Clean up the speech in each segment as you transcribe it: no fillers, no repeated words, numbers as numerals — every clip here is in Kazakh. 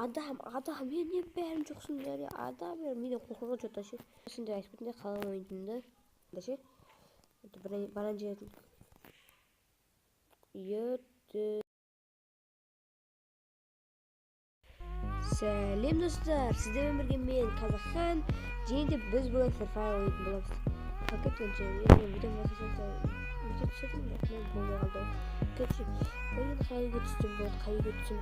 адам эмне бәрін жоқсың дәре адам менен қорқуға жота ше сондай айтып кеткенде қалған ойындымда ше баран жердің сәлем достар, сіздермен бірге мен Қазақхан және де біз бүгін Free Fire ойнайтын боламыз. Пакет önce видео масасында видео түсірдім бірақ мен болмай қалды. Короче, мен қайға түстім болды, қайға түстім.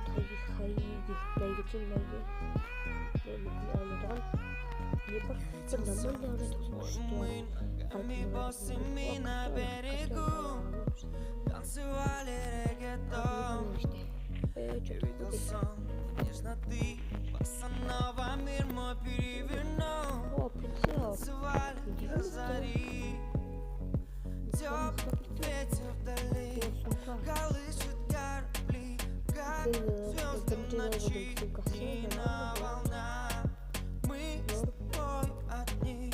Нежно ты, босанова, мир мой перевернул. Танцевали до зари. Теплый ветер вдали колышет корабли. Звезды в ночи, на волнах. Мы с тобой одни,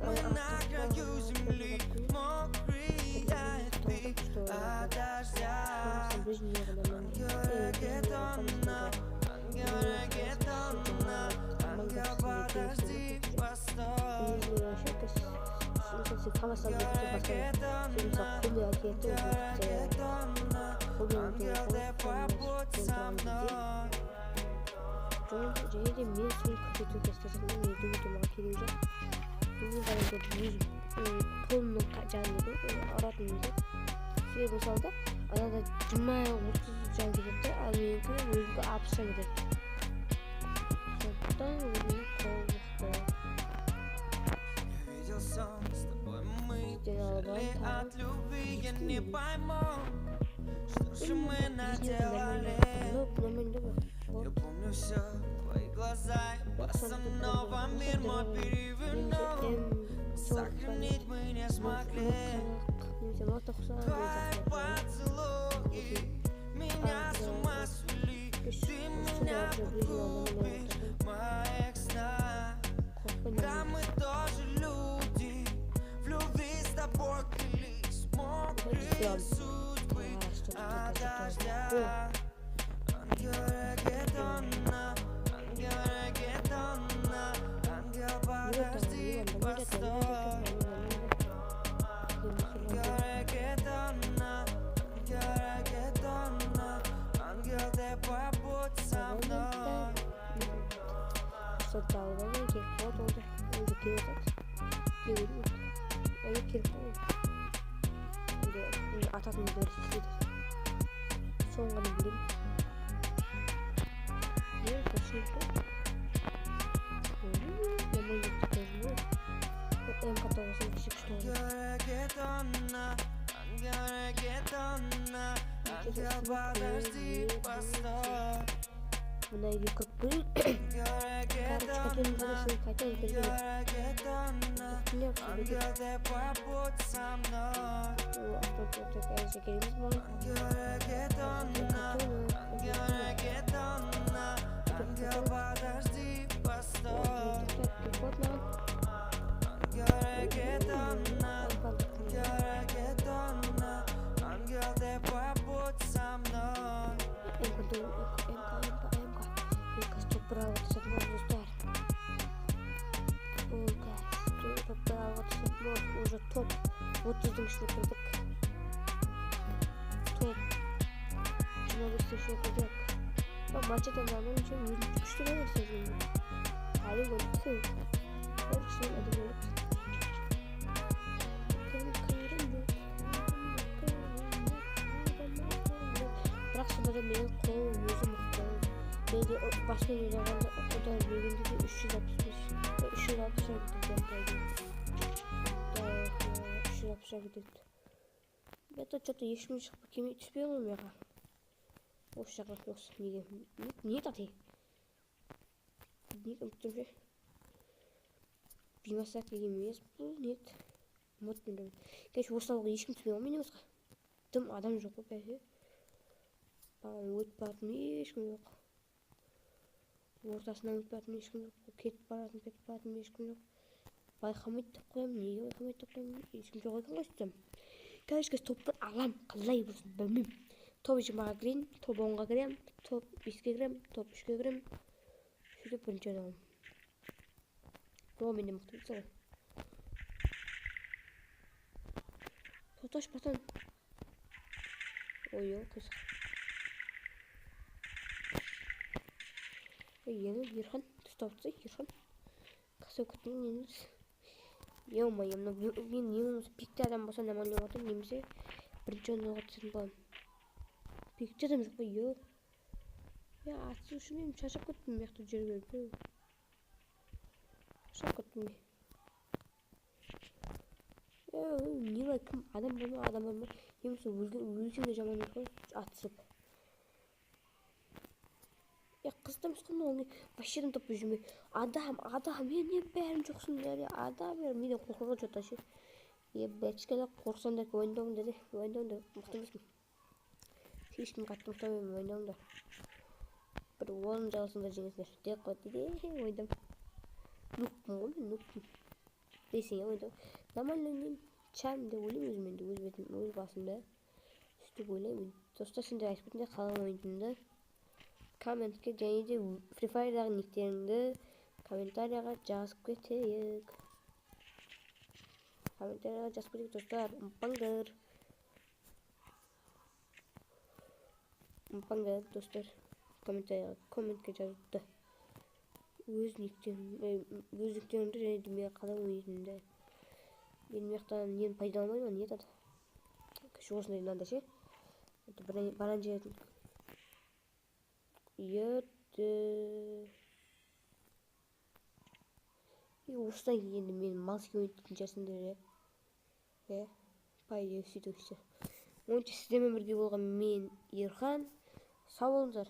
мы на краю земли. Мокрые ты от дождя. Ангел, подожди, постой. Ангел, ты побудь со мной. және де мен сол күтетін кастасының үйдің тұмаға керек жоқ. Бүгін қарайды қолымның жанында ұратынымды. Себебі мысалда анада 20-30 жан кетеді, ал менікі өзімді 60 жан кетеді. Сондықтан өзімді қол мықты. От любви я не пойму, что же мы наделали. Я помню все, твои глаза, босанова, мир мой перевернул. Сохранить мы не смогли. Твои поцелуи меня с ума свели. Ты меня в клубе моих снах. Да, мы тоже люди, в любви с тобой клялись. Мокрые судьбы от дождя. Ангел регетона, ангел, подожди, постой. Ангел регетона, ангел, ты побудь со мной. Сотталған керек болады олда өзі керек енді ататын дөрістейді соңғаны білем Ангел, подожди, постой. Мына үйге көп бөлін Ангел, ты побудь со мной. Ангел, подожди, постой. Ангел, ты побудь со мной. Право седьмой достар. Право седьмой уже топ. Вот из дымшный кредок. Топ. Чего вы слышали кредок? Но матча-то на мной ничего не видно. Что я не сижу? Али вот все. Вот все это будет. Бірақ сонда менің қолым өзі мықты. Менде басқа ойлағанда ұдар бергенде де 360 кетеді. Это что-то ешкім шығып келмей түспей ғой меға. Осы жаққа осы неге. Не тати? Не көмттім ше? Беймасақ келген емес бұл нет. Ұмытпен дәм. Кәш осы алға ешкім түспей ғой мен осыға. Дым адам жоқ қой бәрі. Өтіп баратын ешкім жоқ. Ортасынан өтіп баратын ешкім жоқ. Кетіп баратын ешкім жоқ. Байқамайды деп қоямын. Неге байқамайды деп қоямын? Ешкім жоқ екен ғой сөйтсем. Қазір топты алам. Қалай болсын білмеймін. Топ 20-ға кірейін, топ 10-ға кірем, топ 5-ге кірем, топ 3-ге кірем. сөйтіп бірінші ойнағанмын. Соған мен де мықты дейсің ғой. Тоташ патан. Ой, қисық. Ені Ерхан тұстапты, Ерхан. Қысып күттің неміз. Ё-моё, мен неміз пикті адам болса наман ойнап немесе бірінші ойнауға түсетін боламын. Пикті адам жоқ па, ё. Я атсы үшін мен шашап кеттім мияқты жүргенде. Шашап кеттім мен. Нила кім адам болма. Немесе өлсең де жаман емес қой, атысып. Қыздым сұқында оны вообще таппай жүрме. Адам, мен не бәрін жоқсың деді. Адам бәрін менен қорқырға жота ше. Бәтішкелі қорқсаңдар ойындауың деді. Ойындауыңда мықты емеспін. Ешкім қатты мықты емеспін ойындауыңда. Бір 10 жалысыңдар жеңесіңдер. Деп қойды деді. Ойындам. Нукпын ғой мен нукпын. Дейсің я ойындау. Нормально мен чам деп ойлаймын өзімен де өз басымда. Сөйтіп ойлаймын. Достар сендер айтып кетіңдер қалған ойындымды. Комментке және де Free Fire'дағы никтеріңді комментарияға жазып кетейік. Достар. Ұмпаңдар достар. Комментке жазыпты. Өз никтерімді және де мен қалай ойнайтынымды. Мен мияқтан нені пайдаланбаймын, не етады. Кіші осындай мынандай ше. Баран жердің. Осыдан енді мен малске ойнайтын жасымдар. Пайда сөйтіп. Онша сіздермен бірге болған мен Ерхан. Сау болыңыздар.